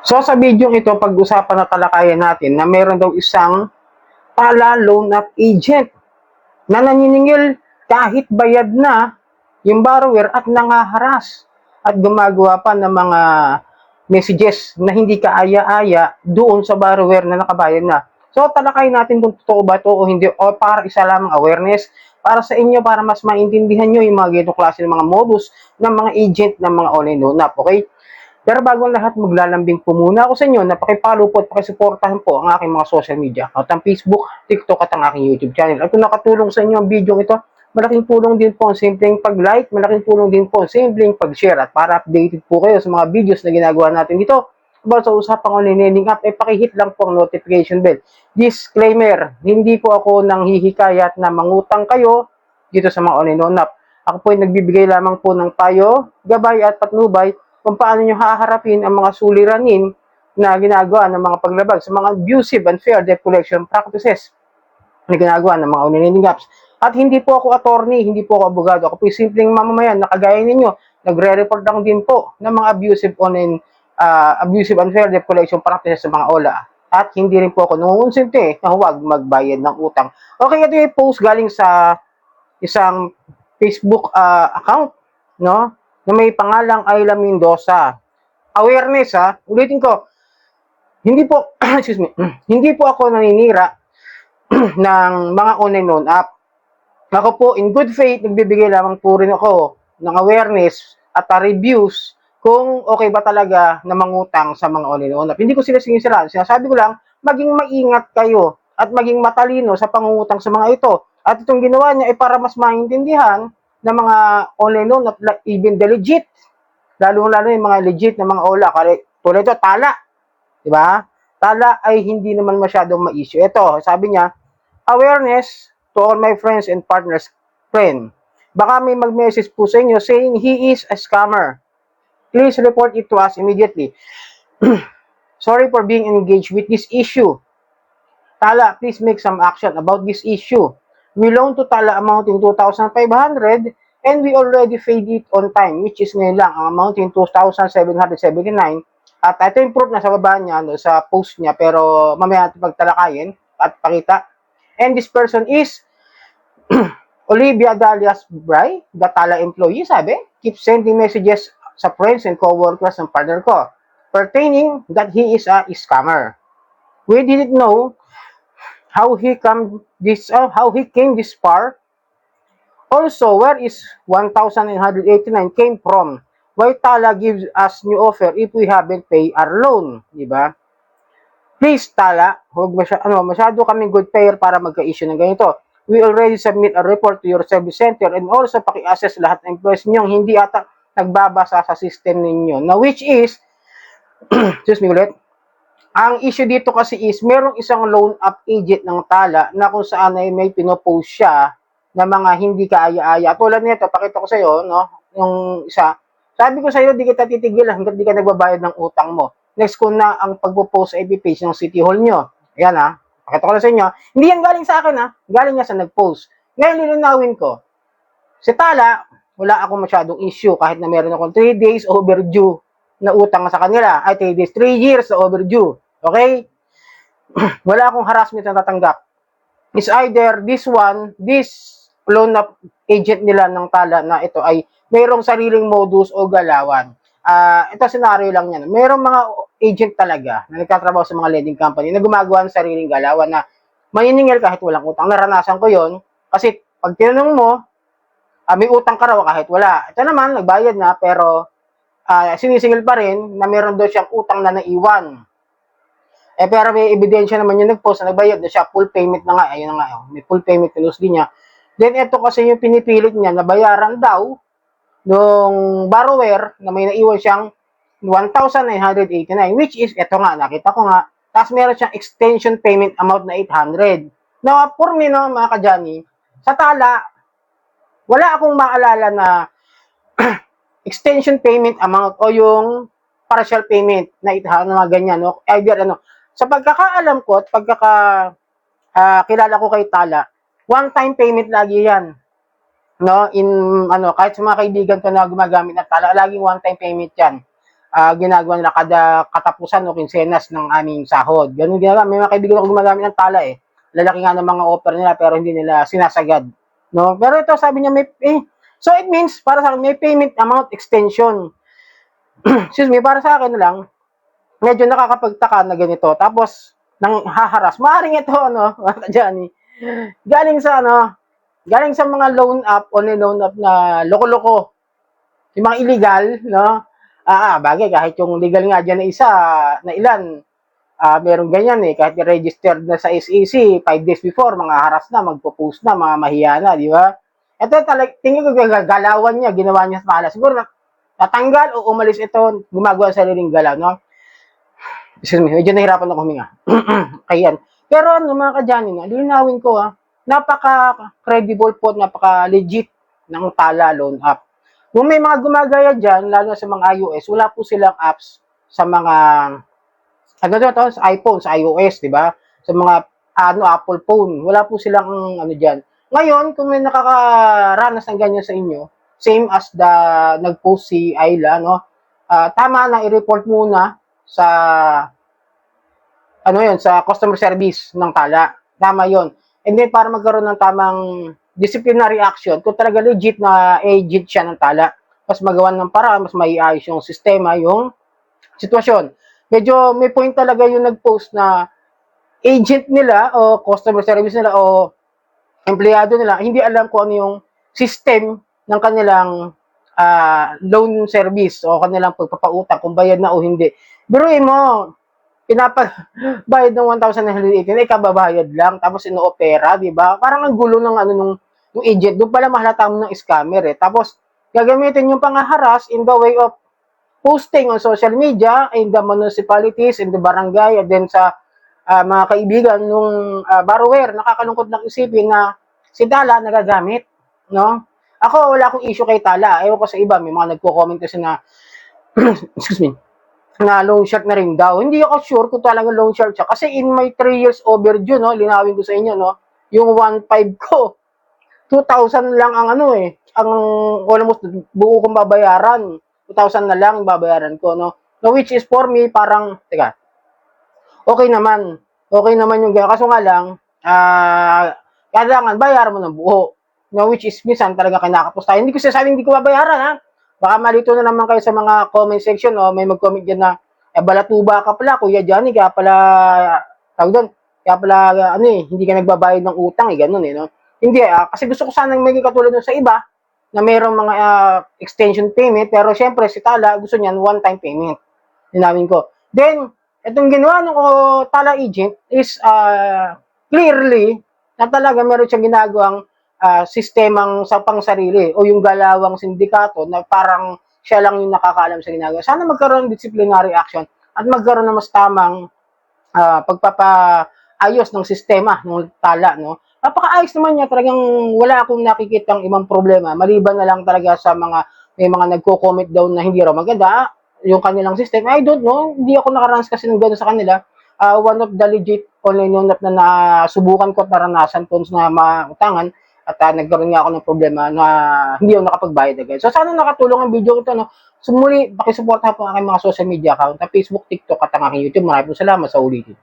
So sa video ito, pag-usapan na talakayan natin na meron daw isang pala loan up agent na naniningil kahit bayad na yung borrower at nangaharas at gumagawa pa ng mga messages na hindi kaaya-aya doon sa borrower na nakabayad na. So talakayin natin kung totoo ba ito o hindi o para isa lamang awareness para sa inyo para mas maintindihan nyo yung mga ganitong klase ng mga modus ng mga agent ng mga online loan up. Okay? Pero bago ang lahat, maglalambing po muna ako sa inyo na pakipollow po at pakisuportahan po ang aking mga social media account, ang Facebook, TikTok at ang aking YouTube channel. At kung nakatulong sa inyo ang video ito, malaking tulong din po ang simpleng pag-like, malaking tulong din po ang simpleng pag-share at para updated po kayo sa mga videos na ginagawa natin dito about sa usapang online lending app, ay pakihit lang po ang notification bell. Disclaimer, hindi po ako nang hihikayat na mangutang kayo dito sa mga online loan app. Ako po ay nagbibigay lamang po ng payo, gabay at patnubay kung paano nyo haharapin ang mga suliranin na ginagawa ng mga paglabag sa mga abusive and fair debt collection practices na ginagawa ng mga online lending apps. At hindi po ako attorney, hindi po ako abogado. Ako po simpleng mamamayan na kagaya ninyo. Nagre-report lang din po ng mga abusive and fair debt collection practices sa mga OLA. At hindi rin po ako nangungonsente na huwag magbayad ng utang. Okay, ito yung post galing sa isang Facebook account, no? Na may pangalang Ayla Mendoza. Awareness, ha? Ulitin ko, hindi po, excuse me, hindi po ako naninira ng mga online loan app. Ako po, in good faith, nagbibigay lamang po rin ako ng awareness at reviews kung okay ba talaga na mangutang sa mga online loan app. Hindi ko sila sinisiraan. Sinasabi ko lang, maging maingat kayo at maging matalino sa pangungutang sa mga ito. At itong ginawa niya ay para mas maintindihan ng mga online loan app, even the legit, lalo-lalo yung mga legit na mga OLA, tulad ito, Tala, di ba? Tala ay hindi naman masyadong ma-issue. Ito, sabi niya, awareness to all my friends and partners, friend. Baka may mag-message po sa inyo saying he is a scammer. Please report it to us immediately. Sorry for being engaged with this issue. Tala, please make some action about this issue. We loan to Tala amounting 2,500 and we already paid it on time, which is ngayon lang, ang amounting 2,779. At ito yung proof na sa baba niya, no, sa post niya, pero mamaya natin pagtalakayin at pakita. And this person is Olivia Dalias Bray, the Tala employee, sabi, keep sending messages sa friends and co-workers ng partner ko, pertaining that he is a scammer. We didn't know how he came this far. Also, where is 1,989 came from? Why Tala gives us new offer if we haven't paid our loan, di ba? Please, Tala, huwag masyado kaming good payer para magka-issue ng ganito. We already submit a report to your service center and also paki-assess lahat ng employees ninyong hindi ata nagbabasa sa system ninyo. Now, which is, excuse me ulit, ang issue dito kasi is, merong isang loan up agent ng Tala na kung saan ay may pinopost siya na mga hindi kaaya-aya. Tulad nito, pakita ko sa iyo, no, yung isa. Sabi ko sa iyo, di kita titigil hangga't di ka nagbabayad ng utang mo. Next ko na ang pagpo-post sa FB page ng City Hall nyo. Ayan ha, pakita ko na sa inyo. Hindi yan galing sa akin ha, galing niya sa nag-post. Ngayon, lilinawin ko. Si Tala, wala akong masyadong issue kahit na meron akong 3 days overdue na utang sa kanila. Ay, 3 days, 3 years na overdue. Okay? Wala akong harassment na tatanggap. It's either this loan up agent nila ng Tala na ito ay mayroong sariling modus o galawan. Ito senaryo lang yan. Mayroong mga agent talaga na nagtatrabaho sa mga lending company na gumagawa ng sariling galawan na maniningil kahit walang utang. Naranasan ko yon kasi pag tinanong mo, may utang ka raw kahit wala. Ito naman, nagbayad na pero sinisingil pa rin na meron daw siyang utang na naiwan. Pero may ebidensya naman yung nag-post na nagbayad na siya, full payment na nga, ayun na nga, may full payment pinost din niya. Then ito kasi yung pinipilit niya na bayaran daw nung borrower na may naiwan siyang 1,989, which is, ito nga, nakita ko nga, tapos meron siyang extension payment amount na 800. Now, for me, no, mga ka-Johnny, sa Tala, wala akong maalala na extension payment amount o yung partial payment na 800, mga ganyan, no? Either, sa pagkakaalam ko at kilala ko kay Tala, one-time payment lagi yan. No, kahit sa mga kaibigan ko na gumagamit ng Tala, laging one-time payment yan. ginagawa nila kada katapusan o kinsenas ng aming sahod. Ganun ginagawa. May mga kaibigan ako gumagamit ng tala eh. Lalaki nga ng mga offer nila pero hindi nila sinasagad. No? Pero ito sabi niya so it means para sa akin may payment amount extension. Excuse me, para sa akin lang medyo nakakapagtaka na ganito. Tapos nang haharas. Maaring ito mga ka-Johnny. Galing sa mga loan app o loan app na loko-loko. Yung mga illegal, no? Bagay kahit yung legal nga diyan na isa na ilan meron ganyan eh, kahit registered na sa SEC 5 days before, mga haras na, magpo-post na, mga mahiya na, di ba? Ito tingin ko gagalawan niya, ginawa niya sa pala. Siguro natanggal o umalis ito, gumagawa sa sariling galaw, no? Excuse me, medyo nahirapan ako huminga. Ayan. Pero mga ka-Johnny, linawin ko napaka-credible po, napaka-legit ng Tala Loan App. Kung may mga gumagaya dyan, lalo na sa mga iOS, wala po silang apps sa mga sa iPhone, sa iOS, di ba? Sa mga Apple phone, wala po silang dyan. Ngayon, kung may nakakaranas ng ganyan sa inyo, same as nag-post si Ayla, tama na i-report muna sa sa customer service ng Tala. Tama 'yon. And then para magkaroon ng tamang disciplinary action, kung talaga legit na agent siya ng Tala, mas magawan ng paraan, mas maiayos yung sistema, yung sitwasyon. Medyo may point talaga yung nag-post na agent nila o customer service nila o empleyado nila, hindi alam kung ano yung system ng kanilang loan service o kanilang pagpapautang, kung bayad na o hindi. Biruin mo, pinapabayad ng 1,918, kababayad lang, tapos ino-opera, di ba? Parang ang gulo ng nung agent. Doon pala mahalata mo ng scammer eh. Tapos, gagamitin yung pangaharas in the way of posting on social media, in the municipalities, in the barangay, and then sa mga kaibigan nung borrower. Nakakalungkot lang isipin na si Tala nagagamit, no? Ako, wala akong issue kay Tala. Ewan ko sa iba, may mga nagko-comment kasi na excuse me, na loan shark na rin daw. Hindi ako sure kung talagang loan shark siya. Kasi in my 3 years overdue, linawin ko sa inyo, yung 1.5 ko, 2,000 lang ang ang almost buo kong babayaran. 2,000 na lang babayaran ko, which is for me, parang, okay naman. Okay naman yung gano'n. Kaso nga lang, kailangan bayaran mo ng buo. Which is minsan talaga kinakapos tayo. Hindi ko sasabing hindi ko babayaran, ha? Baka malito na naman kayo sa mga comment section, may mag-comment dyan na, balatuba ka pala, Kuya Johnny, kaya pala, hindi ka nagbabayad ng utang, ganun, no? Hindi, kasi gusto ko sanang may katulad nun sa iba, na mayroong mga extension payment, pero syempre, si Tala, gusto niyan, one-time payment. Linawin ko. Then, itong ginawa ng Tala agent is, clearly, na talaga meron siyang ginagawang sistemang sa pangsarili o yung galawang sindikato na parang siya lang yung nakakaalam sa ginagawa. Sana magkaroon ng disciplinary action at magkaroon ng mas tamang pagpapaayos ng sistema ng Tala, Napakaayos naman niya, talagang wala akong nakikitang ibang problema. Maliban na lang talaga sa may mga nagko-comment daw na hindi raw maganda yung kanilang system. I don't know, hindi ako nakaranas kasi ng gano'n sa kanila. One of the legit online loan app na nasubukan ko at naranasan ko na mautangan at nagkaroon nga ako ng problema na hindi ako nakapagbayad agad. So sana nakatulong ang video ito, So muli, pakisuporta po ang aking mga social media account, Facebook, TikTok at ang aking YouTube. Maraming salamat sa ulitin.